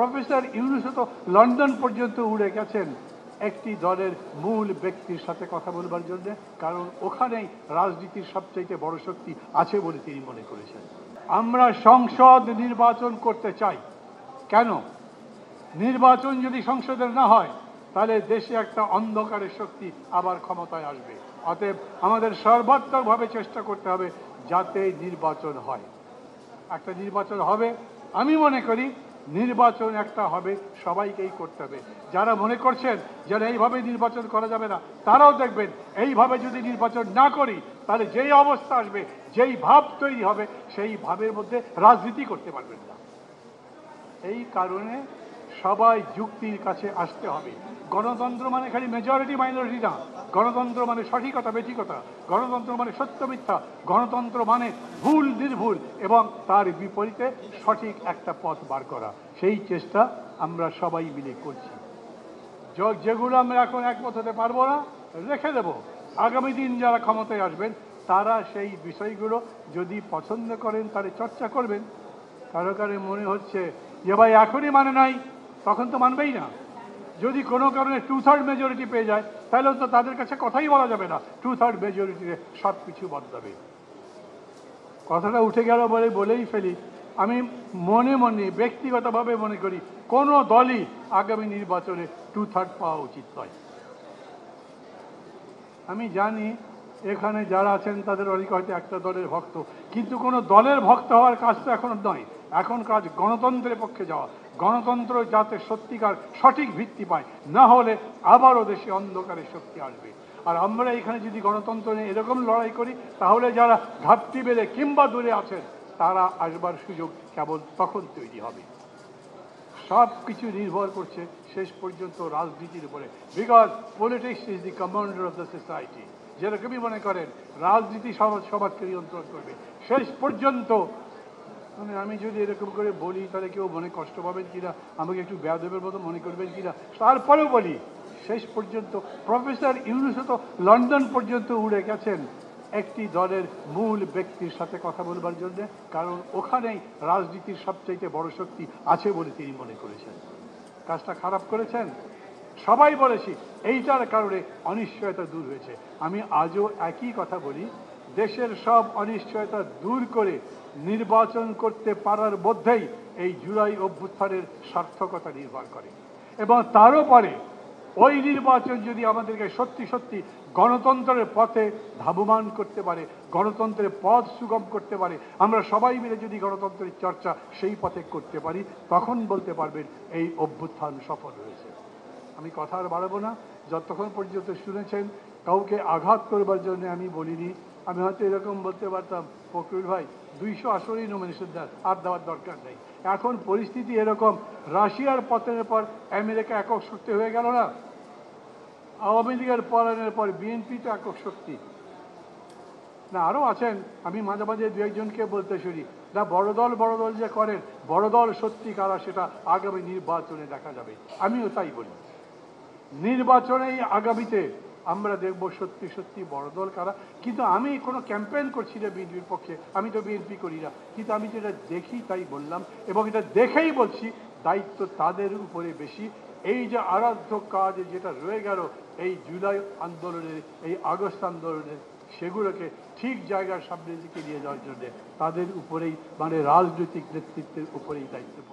Professor Yunus তো London পর্যন্ত উড়ে গেছেন একটি দলের মূল ব্যক্তির সাথে কথা বলবার জন্য, কারণ ওখানেই রাজনীতির সবচেয়ে বড় শক্তি আছে বলে তিনি মনে করেছেন। আমরা সংসদ নির্বাচন করতে চাই। কেন? নির্বাচন যদি সংসদের না হয় তাহলে দেশে একটা অন্ধকারের শক্তি আবার ক্ষমতায় আসবে। অতএব আমাদের সর্বাত্মকভাবে চেষ্টা করতে হবে যাতে নির্বাচন হয়। একটা নির্বাচন হবে, আমি মনে করি নির্বাচন একটা হবে, সবাইকেই করতে হবে। যারা মনে করছেন যে এইভাবে নির্বাচন করা যাবে না, তারাও দেখবেন এইভাবে যদি নির্বাচন না করি তাহলে যেই অবস্থা আসবে, যেই ভাব তৈরি হবে, সেই ভাবের মধ্যে রাজনীতি করতে পারবেন না। এই কারণে সবাই যুক্তির কাছে আসতে হবে। গণতন্ত্র মানে খালি মেজরিটি মাইনরিটি না, গণতন্ত্র মানে সঠিকতা বেঠিকতা, গণতন্ত্র মানে সত্য মিথ্যা, গণতন্ত্র মানে ভুল নির্ভুল এবং তার বিপরীতে সঠিক একটা পথ বার করা। সেই চেষ্টা আমরা সবাই মিলে করছি। যেগুলো আমরা এখন একমত হতে পারবো না রেখে দেব। আগামী দিন যারা ক্ষমতায় আসবেন তারা সেই বিষয়গুলো যদি পছন্দ করেন তাহলে চর্চা করবেন। কারো কারো মনে হচ্ছে যে ভাই এখনই মানে নাই, তখন তো মানবেই না। যদি কোনো কারণে 2/3 মেজরিটি পেয়ে যায় তাহলে তো তাদের কাছে কথাই বলা যাবে না, 2/3 মেজরিটিতে সব কিছু বদলাবে। কথাটা উঠে গেল বলেই ফেলি, আমি মনে মনে ব্যক্তিগতভাবে মনে করি কোনো দলই আগামী নির্বাচনে 2/3 পাওয়া উচিত নয়। আমি জানি এখানে যারা আছেন তাদের অনেকে হয়তো একটা দলের ভক্ত, কিন্তু কোনো দলের ভক্ত হওয়ার কাজ তো এখন নয়। এখন কাজ গণতন্ত্রের পক্ষে যাওয়া, গণতন্ত্র যাতে সত্যিকার সঠিক ভিত্তি পায়, না হলে আবারও দেশে অন্ধকারের শক্তি আসবে। আর আমরা এখানে যদি গণতন্ত্র নিয়ে এরকম লড়াই করি তাহলে যারা ঘাটতি বেড়ে কিংবা দূরে আছেন তারা আসবার সুযোগ কেবল তখন তৈরি হবে। সব কিছু নির্ভর করছে শেষ পর্যন্ত রাজনীতির উপরে, because politics is the commander of the society. যেরকমই মনে করেন রাজনীতি সমাজকে নিয়ন্ত্রণ করবে শেষ পর্যন্ত। মানে আমি যদি এরকম করে বলি তাহলে কেউ মনে কষ্ট পাবেন কিনা, আমাকে একটু বেয়াদবের মতো মনে করবেন কিনা, তারপরেও বলি শেষ পর্যন্ত প্রফেসর ইউনূস তো লন্ডন পর্যন্ত উড়ে গেছেন একটি দলের মূল ব্যক্তির সাথে কথা বলবার জন্য, কারণ ওখানেই রাজনীতির সবচেয়ে বড় শক্তি আছে বলে তিনি মনে করেছেন। কাজটা খারাপ করেছেন, সবাই বলেছি। এইটার কারণে অনিশ্চয়তা দূর হয়েছে। আমি আজও একই কথা বলি, দেশের সব অনিশ্চয়তা দূর করে নির্বাচন করতে পারার মধ্যেই এই জুলাই অভ্যুত্থানের সার্থকতা নির্ভর করে। এবং তারও পরে ওই নির্বাচন যদি আমাদেরকে সত্যি সত্যি গণতন্ত্রের পথে ধাবমান করতে পারে, গণতন্ত্রের পথ সুগম করতে পারে, আমরা সবাই মিলে যদি গণতন্ত্রের চর্চা সেই পথে করতে পারি, তখন বলতে পারবেন এই অভ্যুত্থান সফল হয়েছে। আমি কথা আর বাড়াবো না। যতক্ষণ পর্যন্ত শুনেছেন কাউকে আঘাত করবার জন্য আমি বলিনি। আমি হয়তো এরকম বলতে পারতাম, ফখরুল ভাই 200 আসরেই নমিনেশন দেন, আর দেওয়ার দরকার নেই। এখন পরিস্থিতি এরকম, রাশিয়ার পতনের পর আমেরিকা একক শক্তি হয়ে গেল না, আওয়ামী লীগের পলায়নের পর বিএনপি তো একক শক্তি না, আরও আছেন। আমি মাঝে মাঝে দু একজনকে বলতে শুনি না, বড় দল যে করেন, বড় দল সত্যি কারা সেটা আগামী নির্বাচনে দেখা যাবে। আমিও তাই বলি, নির্বাচনেই আগামীতে আমরা দেখব সত্যি সত্যি বড় দল কারা। কিন্তু আমি কোনো ক্যাম্পেইন করছি না বিএনপির পক্ষে, আমি তো বিএনপি করি না, কিন্তু আমি যেটা দেখি তাই বললাম, এবং এটা দেখেই বলছি দায়িত্ব তাদের উপরে বেশি। এই যে আরাধ্য কাজ যেটা রয়ে গেল এই জুলাই আন্দোলনের, এই আগস্ট আন্দোলনের, সেগুলোকে ঠিক জায়গার সামনের দিকে নিয়ে যাওয়ার জন্য তাদের উপরেই, মানে রাজনৈতিক নেতৃত্বের উপরেই দায়িত্ব।